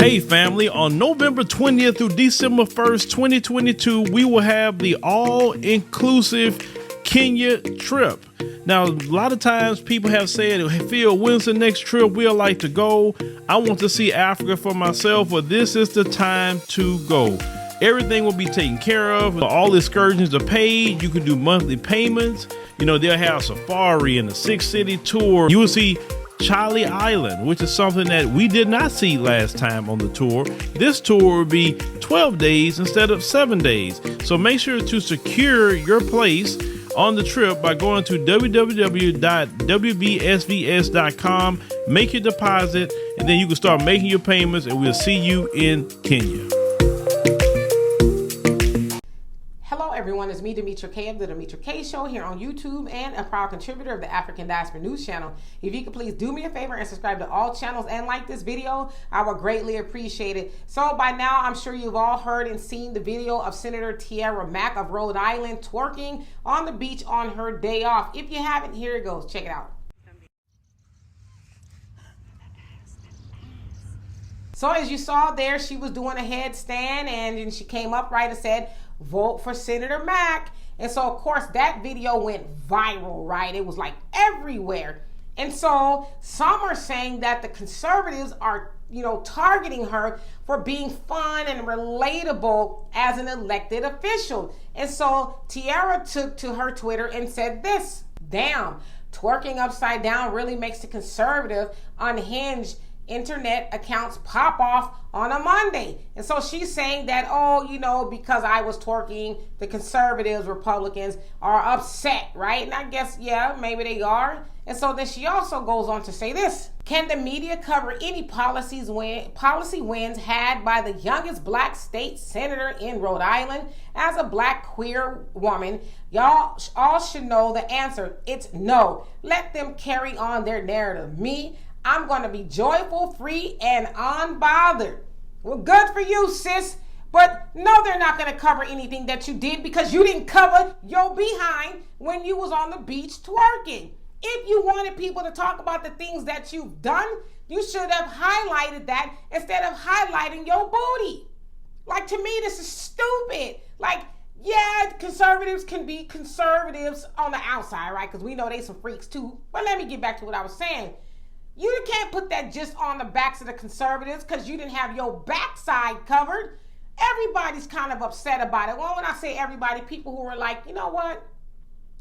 Hey family, on November 20th through December 1st, 2022, we will have the all-inclusive Kenya trip. Now, a lot of times people have said, hey, Phil, when's the next trip we'd like to go? I want to see Africa for myself, but this is the time to go. Everything will be taken care of. All excursions are paid. You can do monthly payments. You know, they'll have safari and a 6-city tour. You will see Charlie Island, which is something that we did not see last time on the tour. This tour will be 12 days instead of 7 days. So make sure to secure your place on the trip by going to www.wbsvs.com, make your deposit, and then you can start making your payments, and we'll see you in Kenya. Hello everyone, it's me, Demetra Kaye of the Demetra Kaye Show here on YouTube and a proud contributor of the African Diaspora News Channel. If you could please do me a favor and subscribe to all channels and like this video, I would greatly appreciate it. So by now, I'm sure you've all heard and seen the video of Senator Tiara Mack of Rhode Island twerking on the beach on her day off. If you haven't, here it goes. Check it out. So as you saw there, she was doing a headstand and then she came up right and said, "Vote for Senator Mack." And so, of course, that video went viral, right? It was like everywhere. And so some are saying that the conservatives are, targeting her for being fun and relatable as an elected official. And so Tiara took to her Twitter and said this: "Damn, twerking upside down really makes the conservative unhinged internet accounts pop off on a Monday." And so she's saying that, because I was twerking, the conservatives, Republicans are upset, right? And I guess, yeah, maybe they are. And so then she also goes on to say this: "Can the media cover any policy wins had by the youngest black state senator in Rhode Island? As a black queer woman, y'all all should know the answer. It's no. Let them carry on their narrative. Me, I'm going to be joyful, free, and unbothered." Well, good for you, sis. But no, they're not going to cover anything that you did because you didn't cover your behind when you was on the beach twerking. If you wanted people to talk about the things that you've done, you should have highlighted that instead of highlighting your booty. Like, to me, this is stupid. Like, yeah, conservatives can be conservatives on the outside, right? Because we know they some freaks too. But let me get back to what I was saying. You can't put that just on the backs of the conservatives because you didn't have your backside covered. Everybody's kind of upset about it. Well, when I say everybody, people who are like, you know what?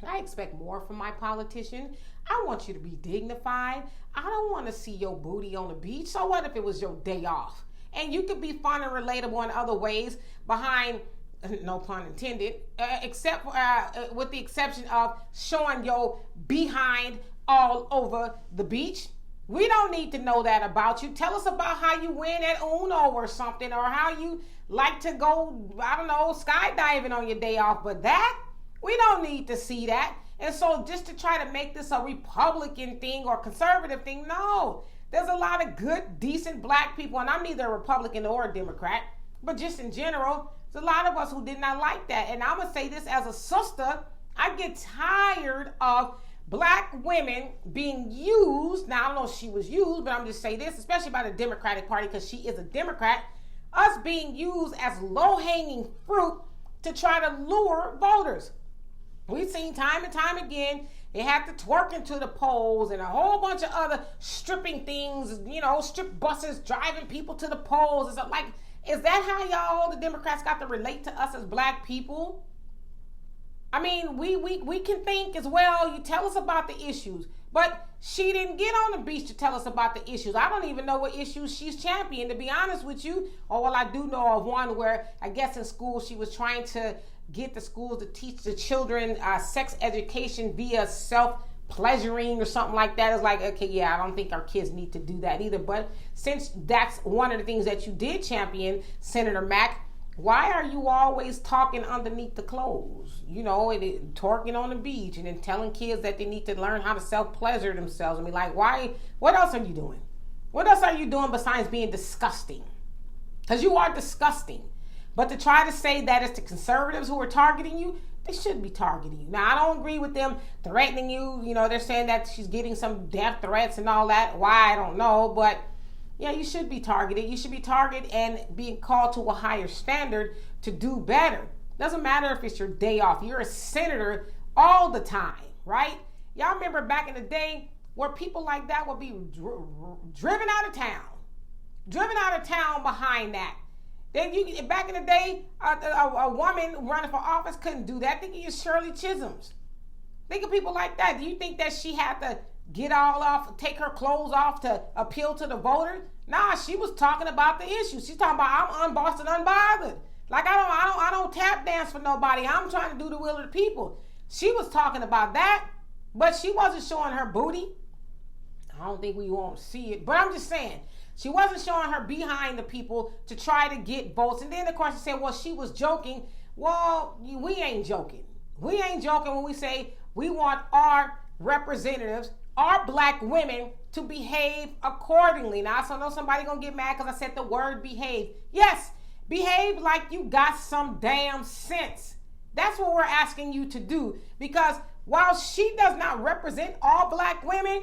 I expect more from my politician. I want you to be dignified. I don't want to see your booty on the beach. So what if it was your day off? And you could be fun and relatable in other ways behind, no pun intended, except with the exception of showing your behind all over the beach. We don't need to know that about you. Tell us about how you win at Uno or something, or how you like to go, skydiving on your day off. But that, we don't need to see that. And so just to try to make this a Republican thing or conservative thing, no. There's a lot of good, decent black people, and I'm neither a Republican or a Democrat, but just in general, there's a lot of us who did not like that. And I'm going to say this as a sister, I get tired of black women being used. Now, I don't know if she was used, but I'm just saying this, especially by the Democratic Party, because she is a Democrat, us being used as low-hanging fruit to try to lure voters. We've seen time and time again, they had to twerk into the polls and a whole bunch of other stripping things, strip buses driving people to the polls. It's like, is that how y'all, the Democrats, got to relate to us as black people? I mean, we can think as well. You tell us about the issues, but she didn't get on the beach to tell us about the issues. I don't even know what issues she's championed, to be honest with you. Oh, well, I do know of one where I guess in school she was trying to get the schools to teach the children sex education via self-pleasuring or something like that. It's like, okay, yeah, I don't think our kids need to do that either. But since that's one of the things that you did champion, Senator Mack, why are you always talking underneath the clothes? Twerking on the beach and then telling kids that they need to learn how to self-pleasure themselves. I mean, like, why? What else are you doing? What else are you doing besides being disgusting? Because you are disgusting. But to try to say that it's the conservatives who are targeting you, they shouldn't be targeting you. Now, I don't agree with them threatening you. They're saying that she's getting some death threats and all that. Why? I don't know. But yeah, you should be targeted. You should be targeted and being called to a higher standard to do better. Doesn't matter if it's your day off. You're a senator all the time, right? Y'all remember back in the day where people like that would be driven out of town. Driven out of town behind that. Then back in the day, a woman running for office couldn't do that. Think of your Shirley Chisholms. Think of people like that. Do you think that she had to get all off, take her clothes off to appeal to the voters? Nah, she was talking about the issue. She's talking about, I'm unbossed and unbothered. Like I don't tap dance for nobody. I'm trying to do the will of the people. She was talking about that, but she wasn't showing her booty. I don't think we won't see it, but I'm just saying. She wasn't showing her behind the people to try to get votes. And then, of course, she said, well, she was joking. Well, we ain't joking. We ain't joking when we say we want our representatives, our black women, to behave accordingly. Now, I know somebody going to get mad because I said the word behave. Yes, behave like you got some damn sense. That's what we're asking you to do. Because while she does not represent all black women,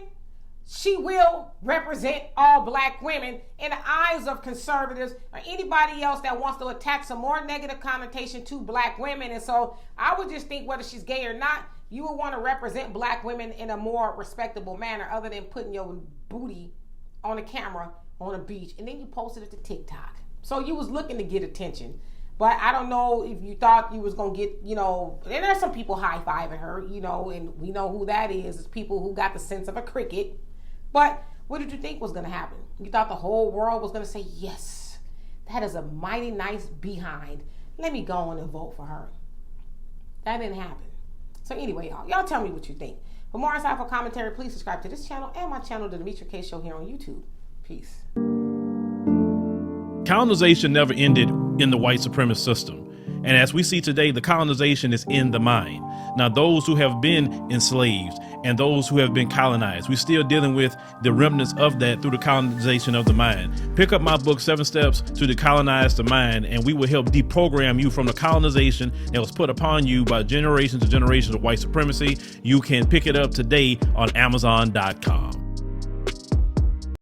she will represent all black women in the eyes of conservatives or anybody else that wants to attach some more negative connotation to black women. And so I would just think whether she's gay or not, you would want to represent black women in a more respectable manner other than putting your booty on a camera on a beach and then you posted it to TikTok. So you was looking to get attention. But I don't know if you thought you was going to get, and there's some people high-fiving her, and we know who that is. It's people who got the sense of a cricket. But what did you think was going to happen? You thought the whole world was going to say, yes, that is a mighty nice behind. Let me go on and vote for her. That didn't happen. So anyway, y'all tell me what you think. For more insightful commentary, please subscribe to this channel and my channel, The Demetra Kaye Show, here on YouTube. Peace. Colonization never ended in the white supremacist system. And as we see today, the colonization is in the mind. Now, those who have been enslaved and those who have been colonized, we're still dealing with the remnants of that through the colonization of the mind. Pick up my book, 7 Steps to Decolonize the Mind, and we will help deprogram you from the colonization that was put upon you by generations and generations of white supremacy. You can pick it up today on Amazon.com.